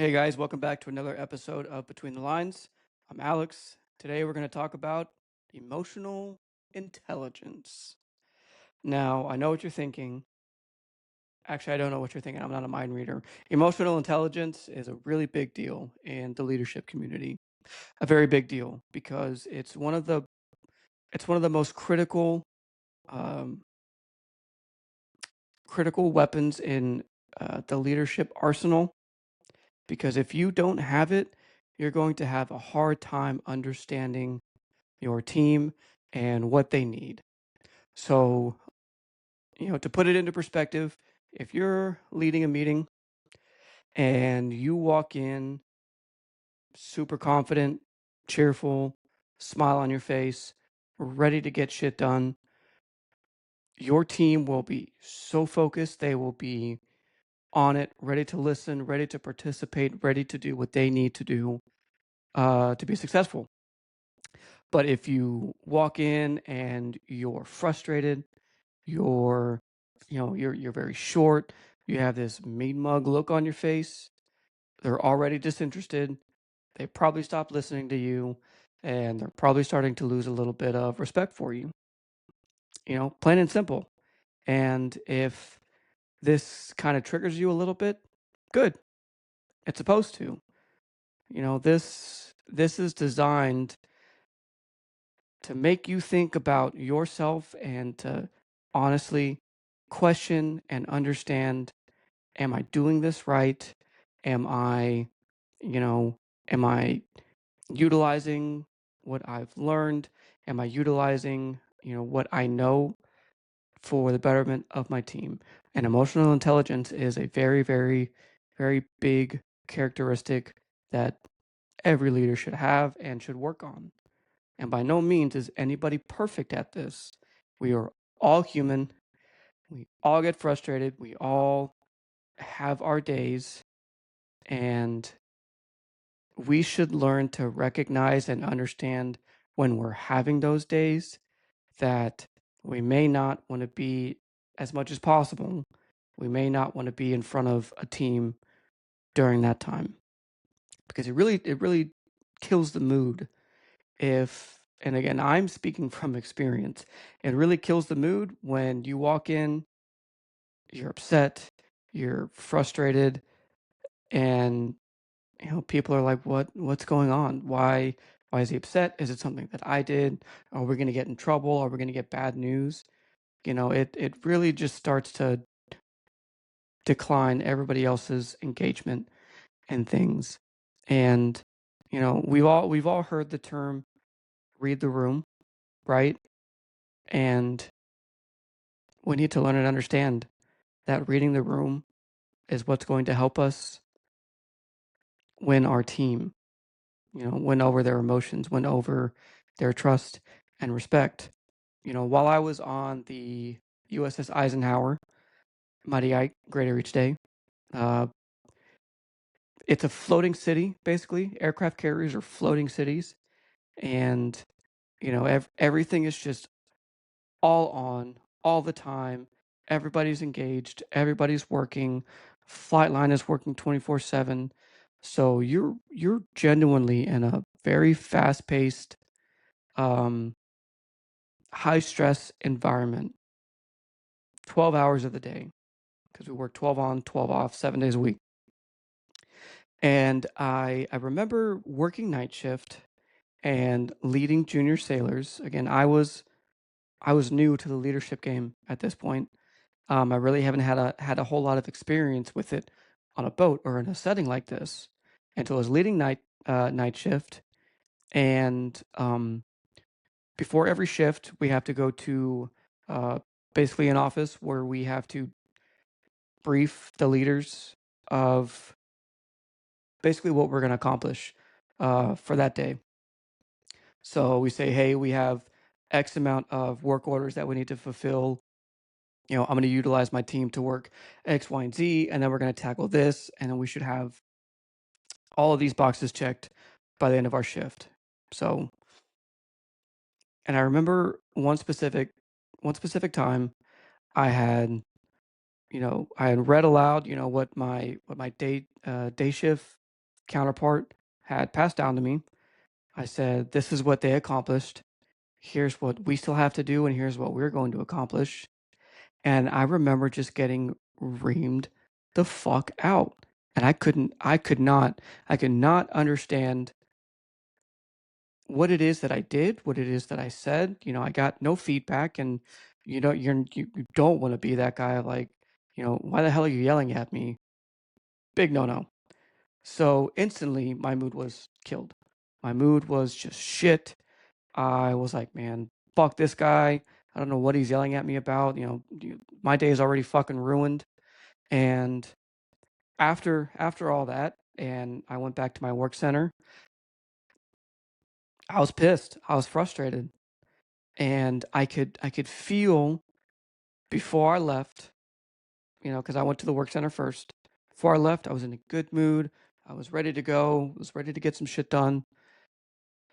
Hey guys, welcome back to another episode of Between the Lines. I'm Alex. Today we're going to talk about emotional intelligence. Now, I know what you're thinking. Actually, I don't know what you're thinking. I'm not a mind reader. Emotional intelligence is a really big deal in the leadership community. A very big deal because it's one of the most um, critical weapons in the leadership arsenal. Because if you don't have it, you're going to have a hard time understanding your team and what they need. So, to put it into perspective, if you're leading a meeting and you walk in super confident, cheerful, smile on your face, ready to get shit done, your team will be so focused. They will be on it, ready to listen, ready to participate, ready to do what they need to do to be successful. But if you walk in and you're frustrated, you're you're very short, you have this mean mug look on your face, they're already disinterested, they probably stopped listening to you, and they're probably starting to lose a little bit of respect for you, plain and simple. And if this kind of triggers you a little bit, good. It's supposed to. This is designed to make you think about yourself and to honestly question and understand, am I doing this right? Am I, you know, am I utilizing what I've learned? Am I utilizing, what I know for the betterment of my team? And emotional intelligence is a very, very, very big characteristic that every leader should have and should work on. And by no means is anybody perfect at this. We are all human. We all get frustrated. We all have our days. And we should learn to recognize and understand when we're having those days that we may not want to be, as much as possible, we may not want to be in front of a team during that time because it really kills the mood if, and again, I'm speaking from experience, it really kills the mood when you walk in, you're upset, you're frustrated, and people are like, what's going on? Why is he upset? Is it something that I did? Are we gonna get in trouble? Are we gonna get bad news? It really just starts to decline everybody else's engagement and things. And we've all heard the term read the room, right? And we need to learn and understand that reading the room is what's going to help us win our team, win over their emotions, win over their trust and respect. While I was on the USS Eisenhower, Mighty Ike, Greater Each Day, uh, it's a floating city, basically. Aircraft carriers are floating cities. And, everything is just all on, all the time. Everybody's engaged, everybody's working. Flight line is working 24/7. So you're genuinely in a very fast-paced, um, high stress environment 12 hours of the day because we work 12 on, 12 off, 7 days a week. And I remember working night shift and leading junior sailors. Again, I was new to the leadership game at this point. I really haven't had a whole lot of experience with it on a boat or in a setting like this until I was leading night shift. And before every shift, we have to go to uh, basically an office where we have to brief the leaders of basically what we're going to accomplish for that day. So we say, hey, we have X amount of work orders that we need to fulfill. I'm going to utilize my team to work X, Y, and Z, and then we're going to tackle this, and then we should have all of these boxes checked by the end of our shift. So, and I remember one specific time I had, I had read aloud, what my day shift counterpart had passed down to me. I said, this is what they accomplished. Here's what we still have to do, and here's what we're going to accomplish. And I remember just getting reamed the fuck out. And I could not understand what it is that I did, what it is that I said. I got no feedback, and you don't want to be that guy like, why the hell are you yelling at me? Big no. So instantly my mood was killed. My mood was just shit. I was like, man, fuck this guy. I don't know what he's yelling at me about. My day is already fucking ruined. And after all that, and I went back to my work center, I was pissed. I was frustrated. And I could feel before I left, because I went to the work center first. Before I left, I was in a good mood. I was ready to go. I was ready to get some shit done.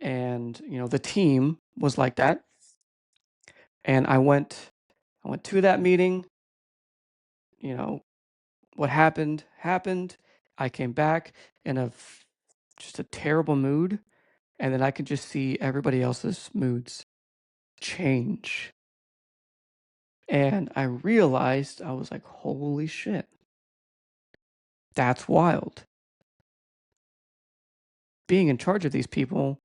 And, the team was like that. And I went to that meeting. What happened. I came back in just a terrible mood. And then I could just see everybody else's moods change. And I realized, I was like, holy shit. That's wild. Being in charge of these people,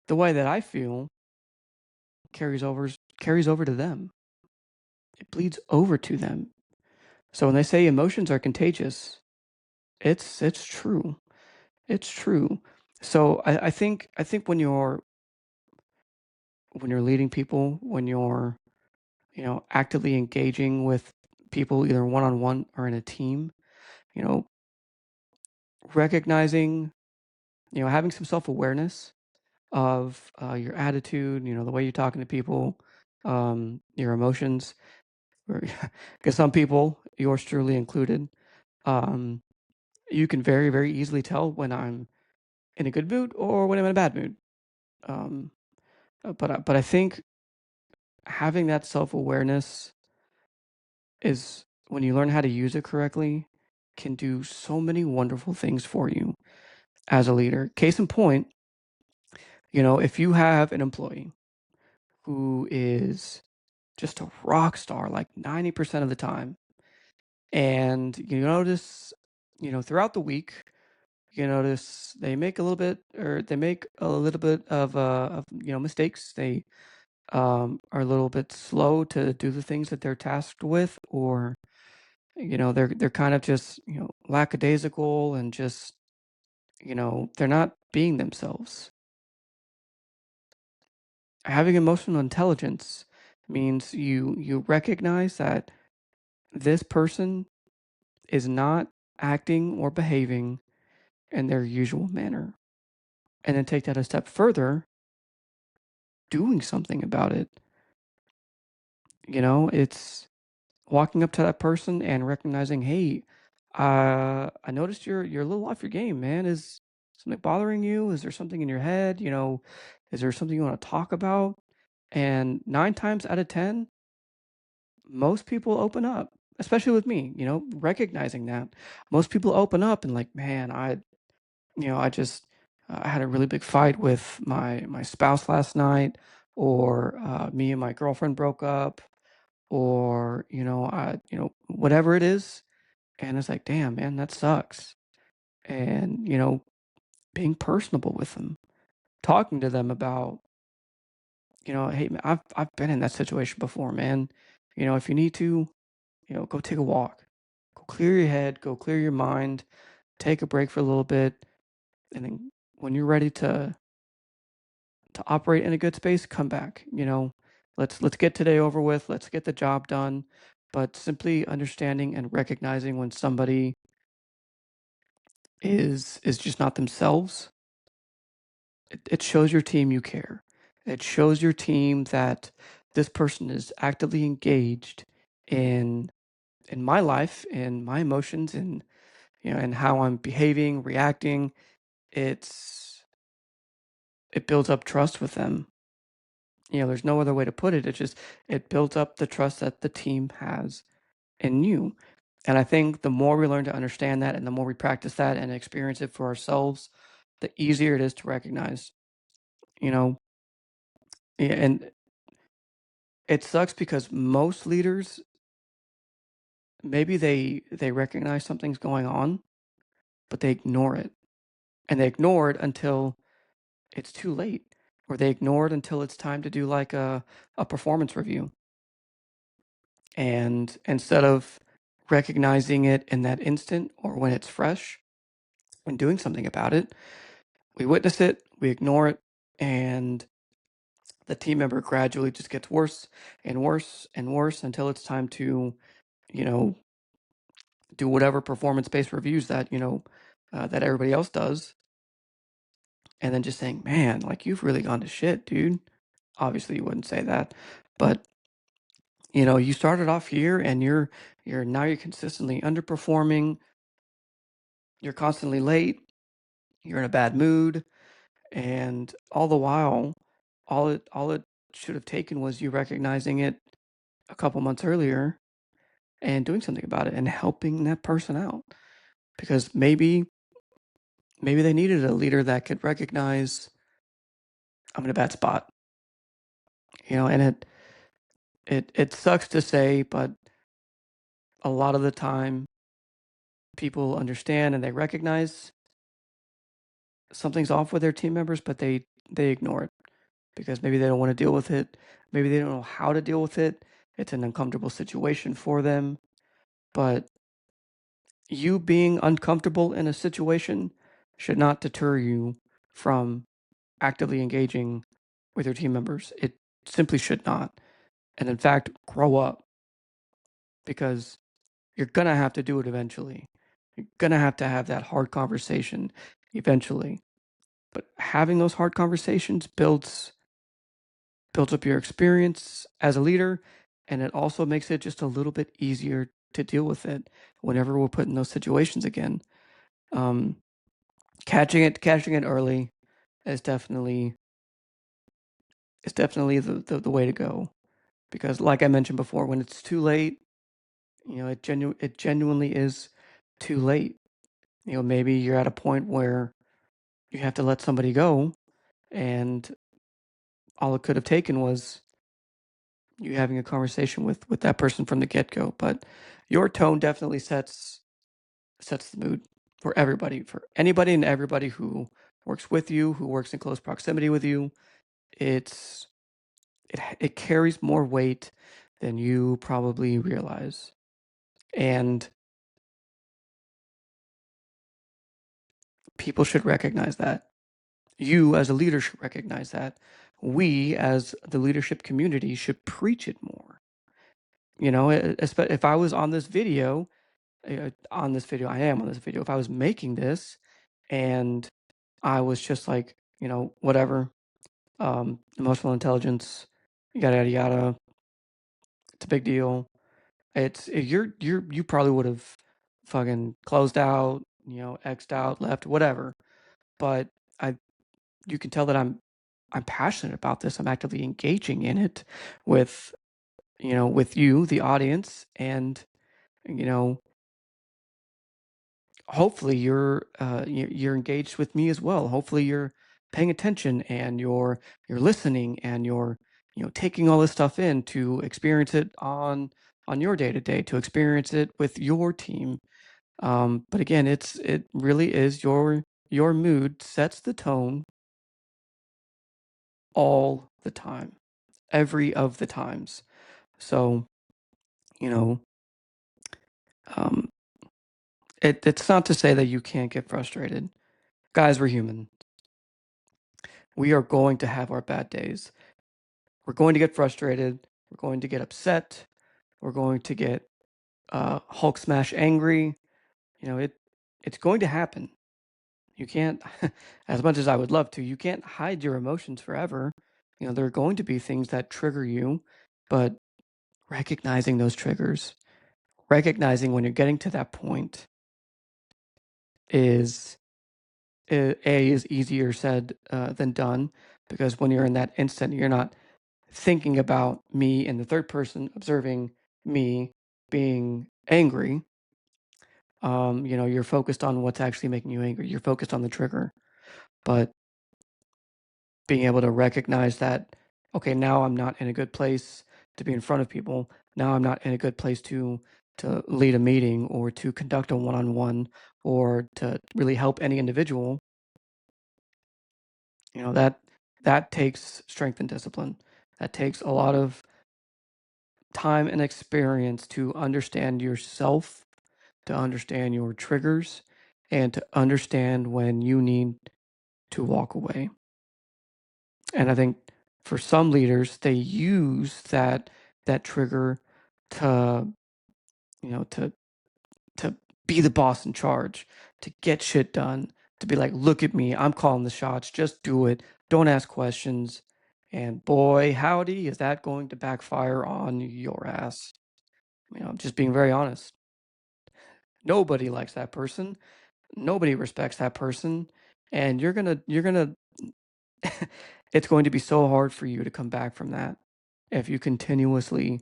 the way that I feel, carries over to them. It bleeds over to them. So when they say emotions are contagious, it's true. It's true. So I think when you're leading people, when you're actively engaging with people either one-on-one or in a team, recognizing, having some self-awareness of your attitude, the way you're talking to people, your emotions, because some people, yours truly included, you can very, very easily tell when I'm in a good mood or when I'm in a bad mood. But I think having that self-awareness is, when you learn how to use it correctly, can do so many wonderful things for you as a leader. Case in point, if you have an employee who is just a rock star like 90% of the time, and you notice, throughout the week, you notice they make a little bit of mistakes. They are a little bit slow to do the things that they're tasked with, or they're kind of just lackadaisical, and just they're not being themselves. Having emotional intelligence means you recognize that this person is not acting or behaving in their usual manner, and then take that a step further, doing something about it. It's walking up to that person and recognizing, hey, I noticed you're a little off your game, man. Is something bothering you? Is there something in your head? Is there something you want to talk about? And 9 times out of 10, most people open up, especially with me, recognizing that most people open up and like, man, I just I had a really big fight with my spouse last night, or me and my girlfriend broke up, or whatever it is. And it's like, damn, man, that sucks. And being personable with them, talking to them about, hey, man, I've been in that situation before, man. If you need to, go take a walk, go clear your head, go clear your mind, take a break for a little bit, and then when you're ready to operate in a good space, come back. Let's get today over with. Let's get the job done. But simply understanding and recognizing when somebody is just not themselves, it shows your team you care. It shows your team that this person is actively engaged in my life, in my emotions, and and how I'm behaving, reacting. It builds up trust with them. There's no other way to put it. It builds up the trust that the team has in you. And I think the more we learn to understand that, and the more we practice that and experience it for ourselves, the easier it is to recognize. You know, and it sucks because most leaders, maybe they recognize something's going on, but they ignore it. And they ignore it until it's too late, or they ignore it until it's time to do like a performance review. And instead of recognizing it in that instant or when it's fresh and doing something about it, we witness it, we ignore it, and the team member gradually just gets worse and worse and worse until it's time to, you know, do whatever performance-based reviews that, that everybody else does. And then just saying, man, like you've really gone to shit, dude. Obviously you wouldn't say that, but you started off here and you're consistently underperforming, you're constantly late, you're in a bad mood, and all the while, all it should have taken was you recognizing it a couple months earlier and doing something about it and helping that person out. Because maybe they needed a leader that could recognize I'm in a bad spot. And it sucks to say, but a lot of the time people understand and they recognize something's off with their team members, but they ignore it because maybe they don't want to deal with it. Maybe they don't know how to deal with it. It's an uncomfortable situation for them. But you being uncomfortable in a situation should not deter you from actively engaging with your team members. It simply should not. And in fact, grow up because you're going to have to do it eventually. You're going to have that hard conversation eventually. But having those hard conversations builds up your experience as a leader, and it also makes it just a little bit easier to deal with it whenever we're put in those situations again. Um, catching it early is definitely the way to go, because like I mentioned before, when it's too late, it genuinely is too late. Maybe you're at a point where you have to let somebody go, and all it could have taken was you having a conversation with that person from the get-go. But your tone definitely sets the mood for everybody, for anybody and everybody who works with you, who works in close proximity with you. It's it carries more weight than you probably realize. And people should recognize that. You as a leader should recognize that. We as the leadership community should preach it more. If I was I am on this video. If I was making this and I was just like, whatever, emotional intelligence, yada yada yada, it's a big deal. You probably would have fucking closed out, xed out, left, whatever. But I you can tell that I'm passionate about this. I'm actively engaging in it with with you, the audience, and you know hopefully you're engaged with me as well. Hopefully you're paying attention and you're listening and you're taking all this stuff in to experience it on your day to day, to experience it with your team. But again, it really is your mood sets the tone all the time, every of the times. So you know, um, it's not to say that you can't get frustrated. Guys, we're human. We are going to have our bad days. We're going to get frustrated. We're going to get upset. We're going to get Hulk smash angry. It's going to happen. You can't, as much as I would love to, you can't hide your emotions forever. There are going to be things that trigger you, but recognizing those triggers, recognizing when you're getting to that point is is easier said than done, because when you're in that instant, you're not thinking about me in the third person, observing me being angry. You're focused on what's actually making you angry. You're focused on the trigger. but being able to recognize that, okay, now I'm not in a good place to be in front of people. Now I'm not in a good place to lead a meeting or to conduct a one-on-one or to really help any individual. That takes strength and discipline. That takes a lot of time and experience to understand yourself, to understand your triggers, and to understand when you need to walk away. And I think for some leaders, they use that trigger to, you know, to be the boss in charge, to get shit done, to be like, look at me, I'm calling the shots, just do it, don't ask questions. And boy, howdy, is that going to backfire on your ass. Just being very honest. Nobody likes that person. Nobody respects that person. And you're gonna it's going to be so hard for you to come back from that if you continuously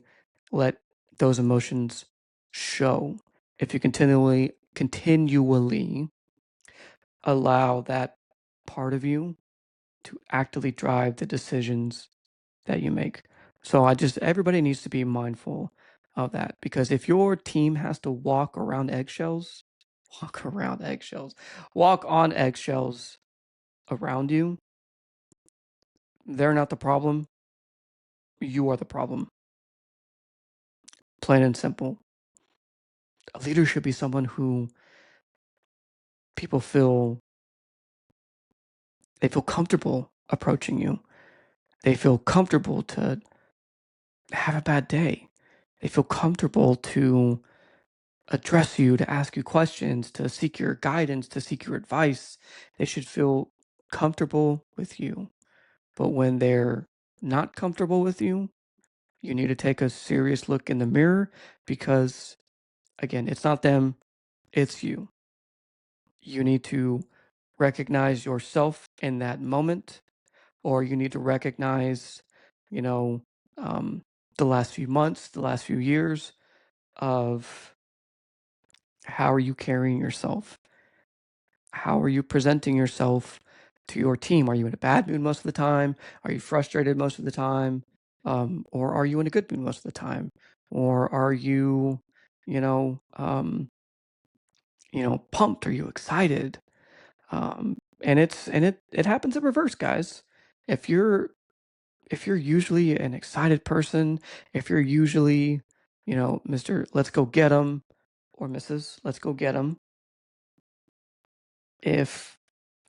let those emotions show. If you continually allow that part of you to actively drive the decisions that you make. So everybody needs to be mindful of that, because if your team has to walk around eggshells, walk on eggshells around you, they're not the problem. You are the problem. Plain and simple. A leader should be someone who people feel comfortable approaching you. They feel comfortable to have a bad day. They feel comfortable to address you, to ask you questions, to seek your guidance, to seek your advice. They should feel comfortable with you. But when they're not comfortable with you, you need to take a serious look in the mirror, because, again, it's not them, it's you. You need to recognize yourself in that moment, or you need to recognize, you know, um, the last few months, the last few years of how are you carrying yourself? How are you presenting yourself to your team? Are you in a bad mood most of the time? Are you frustrated most of the time? Or are you in a good mood most of the time? Or are you, you know, um, pumped? Are you excited? And it happens in reverse, guys. If you're if you're usually an excited person, if you're usually, Mr. Let's go get 'em, or Mrs. Let's go get 'em, if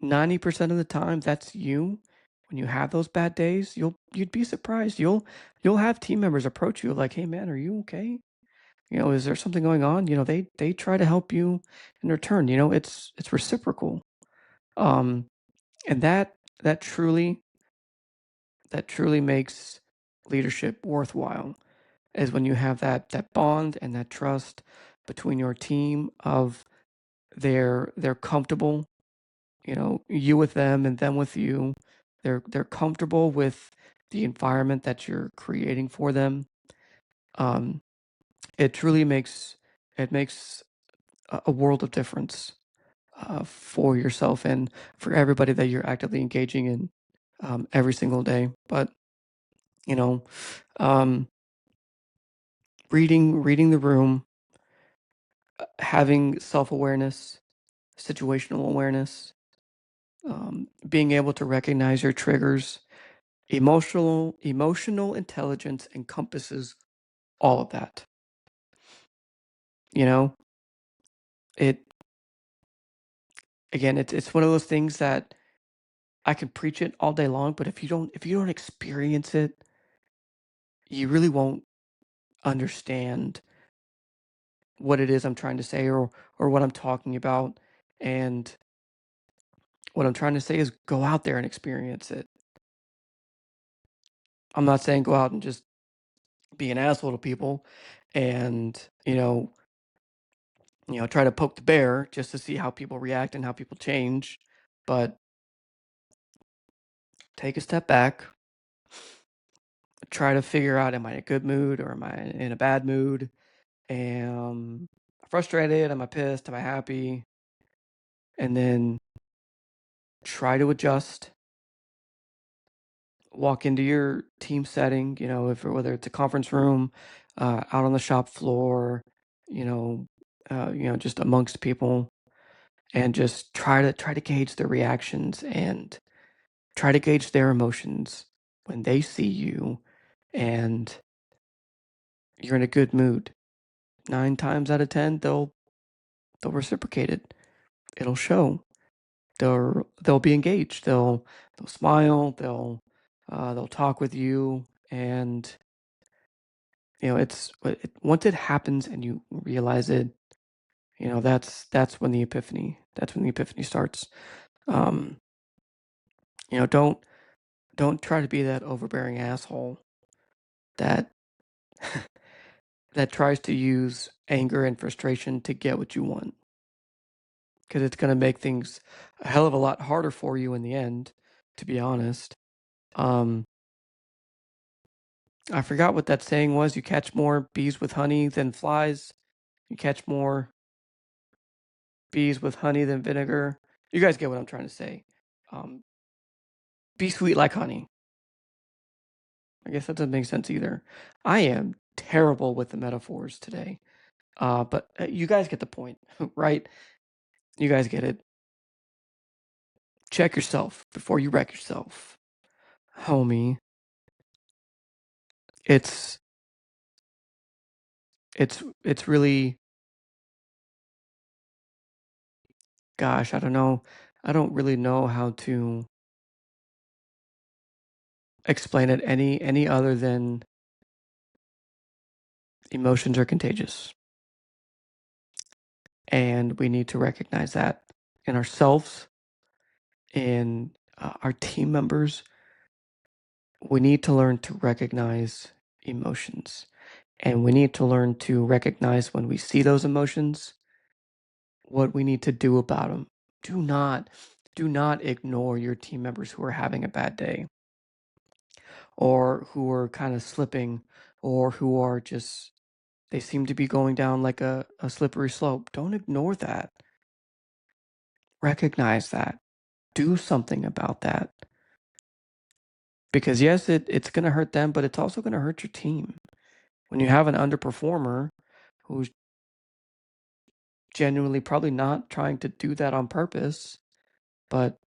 90% of the time that's you, when you have those bad days, you'd be surprised. You'll have team members approach you like, "Hey man, are you okay? Is there something going on?" They try to help you in return. It's reciprocal. Um, and that truly that truly makes leadership worthwhile, is when you have that bond and that trust between your team of they're comfortable, you with them and them with you. They're comfortable with the environment that you're creating for them. Um, it makes a world of difference for yourself and for everybody that you're actively engaging in every single day. But you know, um, reading the room, having self-awareness, situational awareness, being able to recognize your triggers, emotional intelligence encompasses all of that. You know, it again, it's one of those things that I can preach it all day long, but if you don't experience it, you really won't understand what it is I'm trying to say, or what I'm talking about. And what I'm trying to say is go out there and experience it. I'm not saying go out and just be an asshole to people and, try to poke the bear just to see how people react and how people change. But take a step back, try to figure out, am I in a good mood or am I in a bad mood? Am I frustrated? Am I pissed? Am I happy? And then try to adjust, walk into your team setting, if whether it's a conference room, out on the shop floor, you know, just amongst people, and just try to gauge their reactions and try to gauge their emotions when they see you and you're in a good mood. 9 times out of 10, they'll reciprocate it. It'll show. They'll be engaged. They'll smile. They'll talk with you, and once it happens and you realize it, that's when the epiphany. That's when the epiphany starts. Um, you know, don't don't try to be that overbearing asshole that that tries to use anger and frustration to get what you want, because it's going to make things a hell of a lot harder for you in the end, to be honest. Um, I forgot what that saying was. You catch more bees with honey than flies. You catch more bees with honey than vinegar. You guys get what I'm trying to say. Um, be sweet like honey. I guess that doesn't make sense either. I am terrible with the metaphors today. But you guys get the point, right? You guys get it. Check yourself before you wreck yourself, homie. It's it's really, gosh, I don't know. I don't really know how to explain it any other than emotions are contagious, and we need to recognize that in ourselves, in our team members. We need to learn to recognize emotions, and we need to learn to recognize when we see those emotions, what we need to do about them. Do not do not ignore your team members who are having a bad day, or who are kind of slipping, or who are just, they seem to be going down like a slippery slope. Don't ignore that. Recognize that. Do something about that. Because yes, it's going to hurt them, but it's also going to hurt your team. When you have an underperformer who's genuinely probably not trying to do that on purpose, but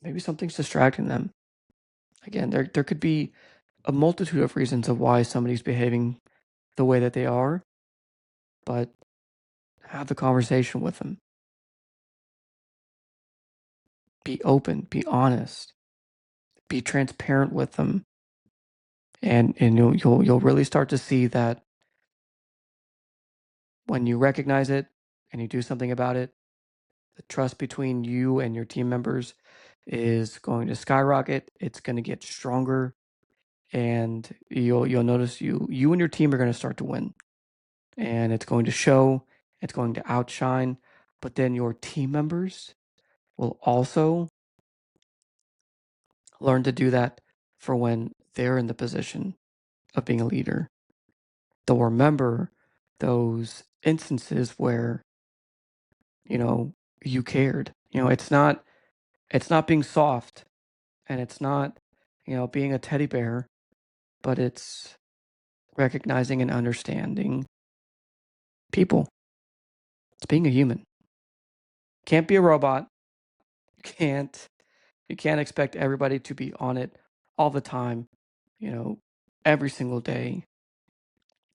maybe something's distracting them. Again, there could be a multitude of reasons of why somebody's behaving the way that they are, but have the conversation with them. Be open, be honest, be transparent with them, and you'll really start to see that when you recognize it and you do something about it, the trust between you and your team members is going to skyrocket. It's going to get stronger, and you'll notice you and your team are going to start to win, and it's going to show. It's going to outshine, but then your team members will also learn to do that for when they're in the position of being a leader. They'll remember those instances where, you cared. It's not being soft, and it's not, being a teddy bear, but it's recognizing and understanding people. It's being a human. Can't be a robot. You can't expect everybody to be on it all the time, you know, every single day.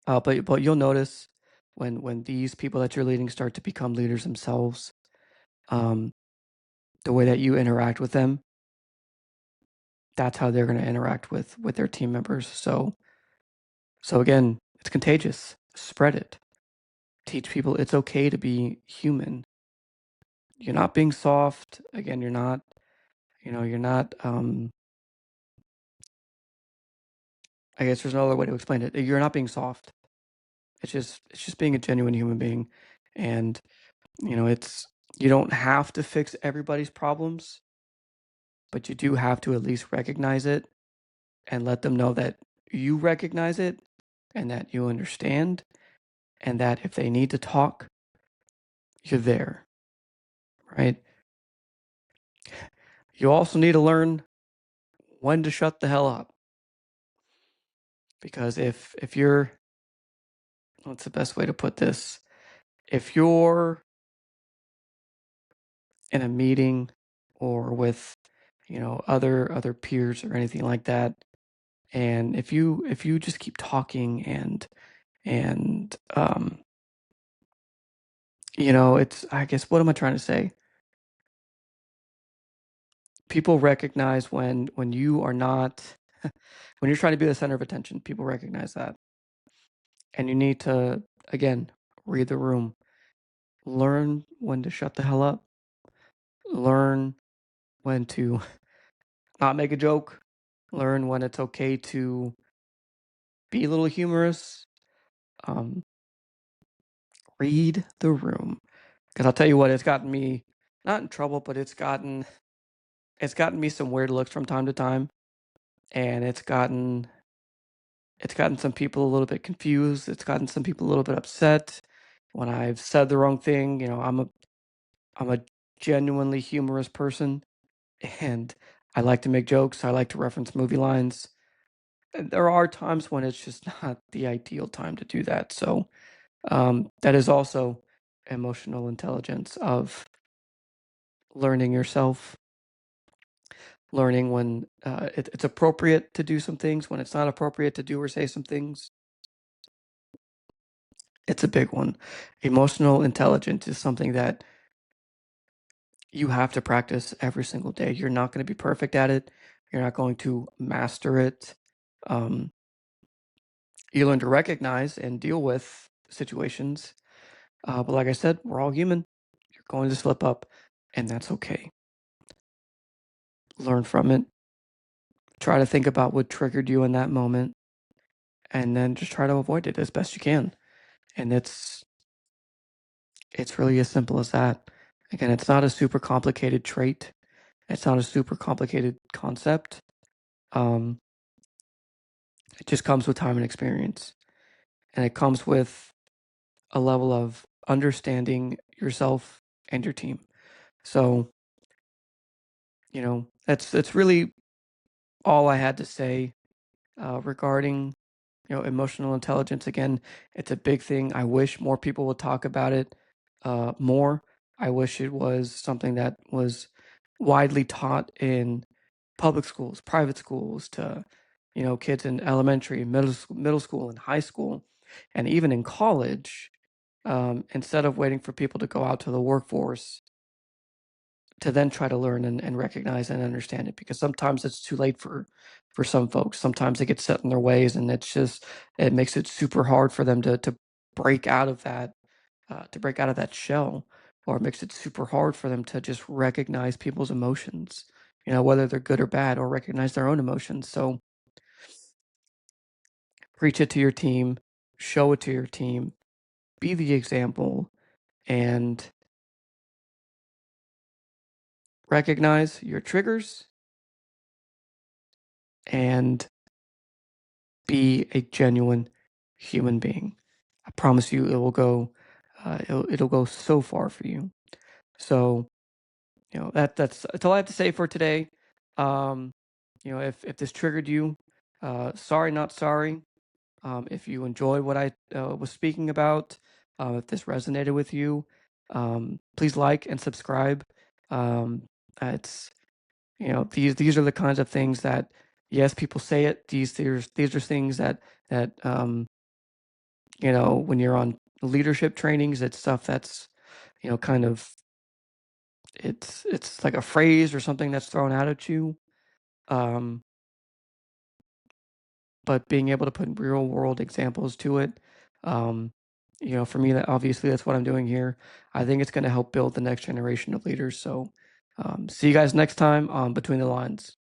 But you'll notice when these people that you're leading start to become leaders themselves, um, the way that you interact with them, that's how they're going to interact with their team members. So again, it's contagious. Spread it. Teach people it's okay to be human. You're not being soft. Again, you're not. You're not. I guess there's no other way to explain it. You're not being soft. It's just being a genuine human being, and it's, you don't have to fix everybody's problems, but you do have to at least recognize it and let them know that you recognize it and that you understand, and that if they need to talk, you're there, right? you also need to learn when to shut the hell up. Because if you're, what's the best way to put this? If you're in a meeting or with, other peers or anything like that, and if you just keep talking and it's, I guess, what am I trying to say? People recognize when you are not when you're trying to be the center of attention, people recognize that. And you need to, again, read the room. Learn when to shut the hell up. Learn when to not make a joke. Learn when it's okay to be a little humorous. Um, read the room. Because I'll tell you what, it's gotten me not in trouble, but it's gotten me some weird looks from time to time, and it's gotten some people a little bit confused. It's gotten some people a little bit upset when I've said the wrong thing. I'm a genuinely humorous person, and I like to make jokes. I like to reference movie lines. And there are times when it's just not the ideal time to do that. So that is also emotional intelligence of learning yourself, learning when it's appropriate to do some things, when it's not appropriate to do or say some things. It's a big one. Emotional intelligence is something that you have to practice every single day. You're not going to be perfect at it. You're not going to master it. Um, you learn to recognize and deal with situations. But like I said, we're all human. You're going to slip up, and that's okay. Learn from it. Try to think about what triggered you in that moment, and then just try to avoid it as best you can. And it's really as simple as that. Again, it's not a super complicated trait. It's not a super complicated concept. Um, it just comes with time and experience, and it comes with a level of understanding yourself and your team. So, that's really all I had to say regarding emotional intelligence. Again, it's a big thing. I wish more people would talk about it more. I wish it was something that was widely taught in public schools, private schools, to kids in elementary, middle school, and high school, and even in college. Instead of waiting for people to go out to the workforce to then try to learn and recognize and understand it, because sometimes it's too late for some folks. Sometimes they get set in their ways, and it makes it super hard for them to break out of that shell, or it makes it super hard for them to just recognize people's emotions, whether they're good or bad, or recognize their own emotions. So preach it to your team, show it to your team, be the example, and recognize your triggers, and be a genuine human being. I promise you, it'll go so far for you. So, that's all I have to say for today. Um, if this triggered you, sorry, not sorry. If you enjoyed what I was speaking about, if this resonated with you, please like and subscribe. Um, it's these are the kinds of things that, yes, people say it. These are things that when you're on leadership trainings, it's stuff that's kind of, it's like a phrase or something that's thrown out at you. Um, but being able to put real world examples to it, um, for me, that obviously that's what I'm doing here. I think it's going to help build the next generation of leaders. So, see you guys next time on Between the Lines.